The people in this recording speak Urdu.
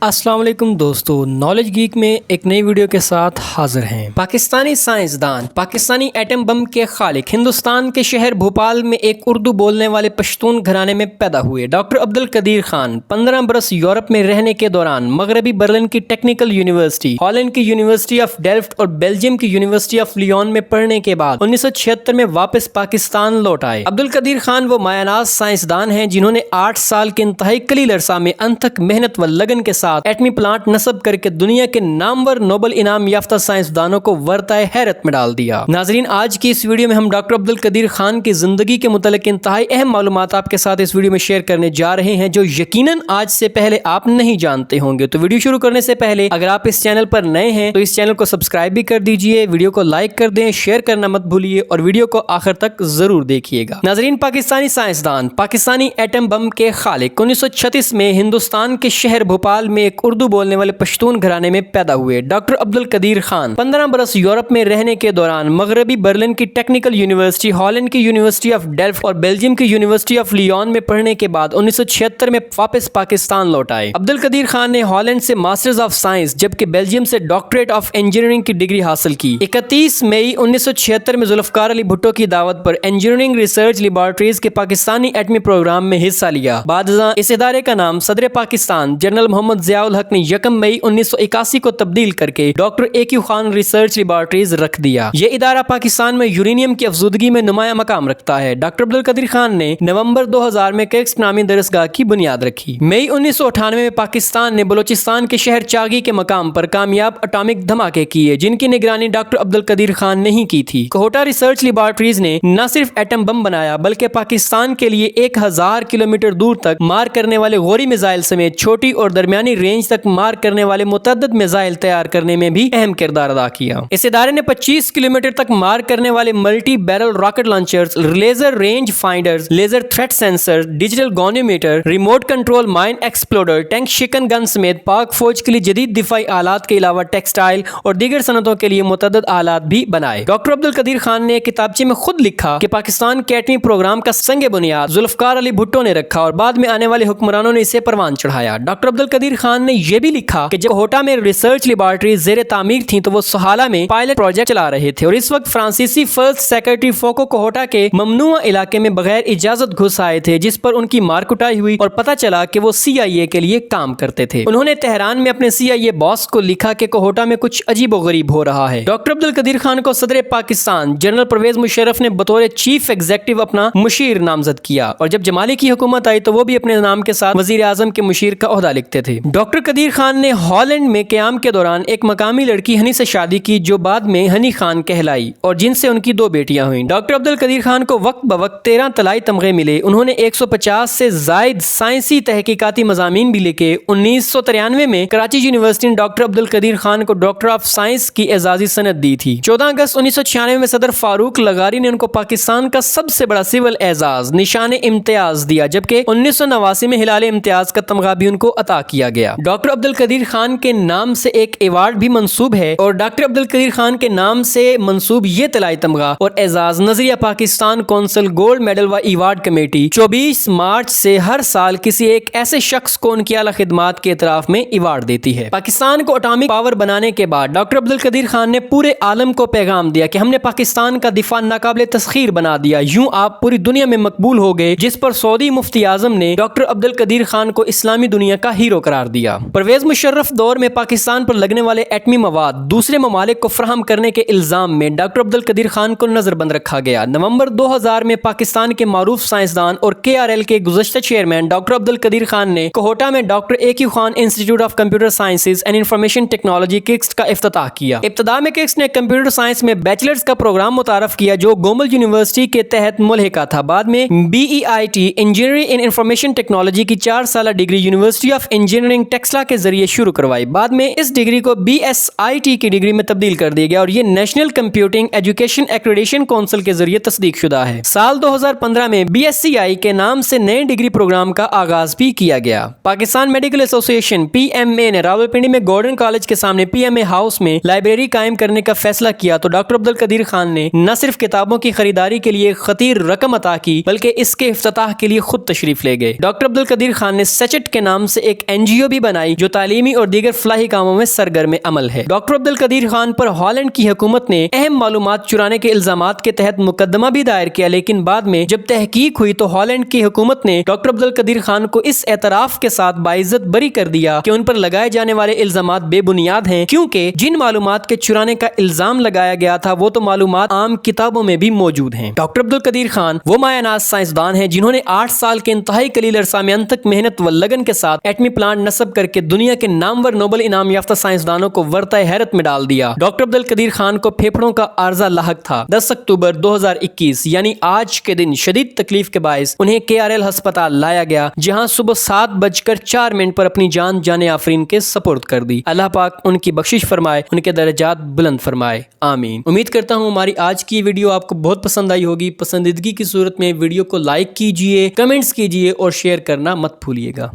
السلام علیکم دوستو، نالج گیک میں ایک نئی ویڈیو کے ساتھ حاضر ہیں۔ پاکستانی سائنسدان پاکستانی ایٹم بم کے خالق ہندوستان کے شہر بھوپال میں ایک اردو بولنے والے پشتون گھرانے میں پیدا ہوئے۔ ڈاکٹر عبدالقدیر خان 15 برس یورپ میں رہنے کے دوران مغربی برلن کی ٹیکنیکل یونیورسٹی، ہالینڈ کی یونیورسٹی آف ڈیلفٹ اور بیلجیم کی یونیورسٹی آف لیون میں پڑھنے کے بعد 1976 میں واپس پاکستان لوٹ آئے۔ عبدالقدیر خان وہ مایہ ناز سائنسدان ہیں جنہوں نے 8 سال کے انتہائی قلیل عرصہ میں انتھک محنت و لگن کے ساتھ ایٹمی پلانٹ نصب کر کے دنیا کے نامور نوبل انعام یافتہ سائنسدانوں کو ورطۂ حیرت میں ڈال دیا۔ ناظرین، آج کی اس ویڈیو میں ہم ڈاکٹر عبدالقدیر خان کی زندگی کے متعلق انتہائی اہم معلومات آپ کے ساتھ اس ویڈیو میں شیئر کرنے جا رہے ہیں جو یقیناً آج سے پہلے آپ نہیں جانتے ہوں گے۔ تو ویڈیو شروع کرنے سے پہلے اگر آپ اس چینل پر نئے ہیں تو اس چینل کو سبسکرائب بھی کر دیجئے، ویڈیو کو لائک کر دیں، شیئر کرنا مت بھولیے اور ویڈیو کو آخر تک ضرور دیکھیے گا۔ ناظرین، پاکستانی سائنسدان پاکستانی ایٹم بم کے خالق 1936 میں ہندوستان کے شہر بھوپال میں ایک اردو بولنے والے پشتون گھرانے میں پیدا ہوئے۔ ڈاکٹر عبدالقدیر خان 15 برس یورپ میں رہنے کے دوران مغربی برلن کی ٹیکنیکل یونیورسٹی، ہالینڈ کی یونیورسٹی آف ڈیلفٹ اور بیلجیم کی یونیورسٹی آف لیون میں پڑھنے کے بعد 1976 میں واپس پاکستان لوٹ آئے۔ عبدالقدیر خان نے ہالینڈ سے ماسٹرز آف سائنس جبکہ بیلجیم سے ڈاکٹریٹ آف انجینئرنگ کی ڈگری حاصل کی۔ 31 مئی 1976 میں ذوالفقار علی بھٹو کی دعوت پر انجینئرنگ ریسرچ لیبارٹریز کے پاکستانی ایٹمی پروگرام میں حصہ لیا۔ بعد ازاں اس ادارے کا نام صدر پاکستان جنرل محمد ضیاء الحق نے 1 مئی 1981 کو تبدیل کر کے doctor AQ Khan research laboratories رکھ دیا۔ یہ ادارہ پاکستان میں یورینیم کی افزودگی میں نمایاں مقام رکھتا ہے۔ ڈاکٹر عبدالقدیر خان نے نومبر 2000 میں کرکس نامی درسگاہ کی بنیاد رکھی۔ مئی 1998 میں پاکستان نے بلوچستان کے شہر چاگی کے مقام پر کامیاب اٹامک دھماکے کیے جن کی نگرانی ڈاکٹر عبدالقدیر خان نے ہی کی تھی۔ کوہٹا ریسرچ لیبارٹریز نے نہ صرف ایٹم بم بنایا بلکہ پاکستان کے لیے 1000 کلومیٹر دور تک مار کرنے والے غوری میزائل سمیت چھوٹی اور درمیانی رینج تک مار کرنے والے متعدد میزائل تیار کرنے میں بھی اہم کردار ادا کیا۔ اس ادارے نے 25 کلومیٹر تک مار کرنے والے multi barrel rocket launchers, laser range finders, laser threat sensor, digital goniometer, remote control mine exploder, tank شکن گن سمیت پاک فوج کے لیے جدید دفاعی آلات کے علاوہ ٹیکسٹائل اور دیگر صنعتوں کے لیے متعدد آلات بھی بنائے۔ ڈاکٹر عبدالقدیر خان نے ایک کتابچے میں خود لکھا کہ پاکستان کے ایٹمی پروگرام کا سنگ بنیاد ذوالفقار علی بھٹو نے رکھا اور بعد میں آنے والے حکمرانوں نے اسے پروان چڑھایا۔ ڈاکٹر عبدالقدیر خان نے یہ بھی لکھا کہ جب کوہٹا میں ریسرچ لیبارٹریز زیر تعمیر تھیں تو وہ سہالہ میں پائلٹ پروجیکٹ چلا رہے تھے اور اس وقت فرانسیسی فرسٹ سیکرٹری فوکو کوہٹا کے ممنوع علاقے میں بغیر اجازت گھس آئے تھے جس پر ان کی مار کٹائی ہوئی اور پتہ چلا کہ وہ CIA کے لیے کام کرتے تھے۔ انہوں نے تہران میں اپنے CIA باس کو لکھا کہ کوہٹا میں کچھ عجیب و غریب ہو رہا ہے۔ ڈاکٹر عبدالقدیر خان کو صدر پاکستان جنرل پرویز مشرف نے بطور چیف ایگزیکٹو اپنا مشیر نامزد کیا اور جب جمالی کی حکومت آئی تو وہ بھی اپنے نام کے ساتھ وزیر اعظم کے مشیر کا عہدہ لکھتے تھے۔ ڈاکٹر قدیر خان نے ہالینڈ میں قیام کے دوران ایک مقامی لڑکی ہنی سے شادی کی جو بعد میں ہنی خان کہلائی اور جن سے ان کی 2 بیٹیاں ہوئیں۔ ڈاکٹر عبدالقدیر خان کو وقت بوقت 13 طلائی تمغے ملے۔ انہوں نے 150 سے زائد سائنسی تحقیقاتی مضامین بھی لکھے۔ 1993 میں کراچی یونیورسٹی نے ڈاکٹر عبدالقدیر خان کو ڈاکٹر آف سائنس کی اعزازی سند دی تھی۔ 14 اگست 1996 میں صدر فاروق لغاری نے ان کو پاکستان کا سب سے بڑا سول اعزاز نشان امتیاز دیا جبکہ 1989 میں ہلال امتیاز کا تمغہ بھی ان کو عطا کیا گیا۔ ڈاکٹر عبدالقدیر خان کے نام سے ایک ایوارڈ بھی منسوب ہے اور ڈاکٹر عبدالقدیر خان کے نام سے منسوب یہ طلائی تمغہ اور اعزاز نظریہ پاکستان کونسل گولڈ میڈل و ایوارڈ کمیٹی 24 مارچ سے ہر سال کسی ایک ایسے شخص کو ان کی اعلیٰ خدمات کے اعتراف میں ایوارڈ دیتی ہے۔ پاکستان کو اٹامک پاور بنانے کے بعد ڈاکٹر عبدالقدیر خان نے پورے عالم کو پیغام دیا کہ ہم نے پاکستان کا دفاع ناقابل تسخیر بنا دیا، یوں آپ پوری دنیا میں مقبول ہو گئے، جس پر سعودی مفتی اعظم نے ڈاکٹر عبدالقدیر خان کو اسلامی دنیا کا ہیرو قرار دیا۔ پرویز مشرف دور میں پاکستان پر لگنے والے ایٹمی مواد دوسرے ممالک کو فراہم کرنے کے الزام میں ڈاکٹر عبدالقدیر خان کو نظر بند رکھا گیا۔ نومبر 2000 میں پاکستان کے معروف سائنسدان اور KRL کے گزشتہ چیئرمین ڈاکٹر عبدالقدیر خان نے کوہٹا میں doctor AQ Khan institute of computer sciences and information technology crux کا افتتاح کیا۔ ابتدا میں کرکس نے کمپیوٹر سائنس میں بیچلرز کا پروگرام متعارف کیا جو گومل یونیورسٹی کے تحت ملحقہ تھا۔ بعد میں BEIT انجینئرنگ ان انفارمیشن ٹیکنالوجی کی 4 سالہ degree university of engineering Taxila کے ذریعے شروع کروائی۔ بعد میں اس ڈگری کو BSIT کی ڈگری میں تبدیل کر دیا گیا اور یہ national computing education accreditation council کے ذریعے تصدیق شدہ ہے۔ سال 2015 میں BSCI کے نام سے نئے ڈگری پروگرام کا آغاز بھی کیا گیا۔ پاکستان میڈیکل ایسوسی ایشن PMA نے راولپنڈی میں گورڈن کالج کے سامنے PMA ہاؤس میں لائبریری قائم کرنے کا فیصلہ کیا تو ڈاکٹر عبدالقدیر خان نے نہ صرف کتابوں کی خریداری کے لیے خطیر رقم عطا کی بلکہ اس کے افتتاح کے لیے خود تشریف لے گئے۔ ڈاکٹر عبدالقدیر خان نے سیچٹ کے نام سے ایک NGO ویڈیو بھی بنائی جو تعلیمی اور دیگر فلاحی کاموں میں سرگرم عمل ہے۔ ڈاکٹر عبدالقدیر خان پر ہالینڈ کی حکومت نے اہم معلومات چرانے کے الزامات کے تحت مقدمہ بھی دائر کیا، لیکن بعد میں جب تحقیق ہوئی تو ہالینڈ کی حکومت نے ڈاکٹر عبدالقدیر خان کو اس اعتراف کے ساتھ باعزت بری کر دیا کہ ان پر لگائے جانے والے الزامات بے بنیاد ہیں، کیونکہ جن معلومات کے چرانے کا الزام لگایا گیا تھا وہ تو معلومات عام کتابوں میں بھی موجود ہیں۔ ڈاکٹر عبدالقدیر خان وہ مایہ ناز سائنسدان ہیں جنہوں نے 8 سال کے انتہائی قلیل عرصہ میں انتھک محنت و لگن کے ساتھ ایٹمی پلانٹ نصب کر کے دنیا کے نامور نوبل انعام یافتہ سائنسدانوں کو ورطۂ حیرت میں ڈال دیا۔ ڈاکٹر عبدالقدیر خان کو پھیپھڑوں کا عارضہ لاحق تھا۔ 10 اکتوبر 2021 یعنی آج کے دن شدید تکلیف کے باعث انہیں KRL ہسپتال لایا گیا، جہاں صبح 7:04 پر اپنی جان جانے آفرین کے سپرد کر دی۔ اللہ پاک ان کی بخشش فرمائے، ان کے درجات بلند فرمائے، آمین۔ امید کرتا ہوں ہماری آج کی ویڈیو آپ کو بہت پسند آئی ہوگی۔ پسندیدگی کی صورت میں ویڈیو کو لائک کیجئے، کمنٹس کیجئے اور شیئر کرنا مت بھولیے گا۔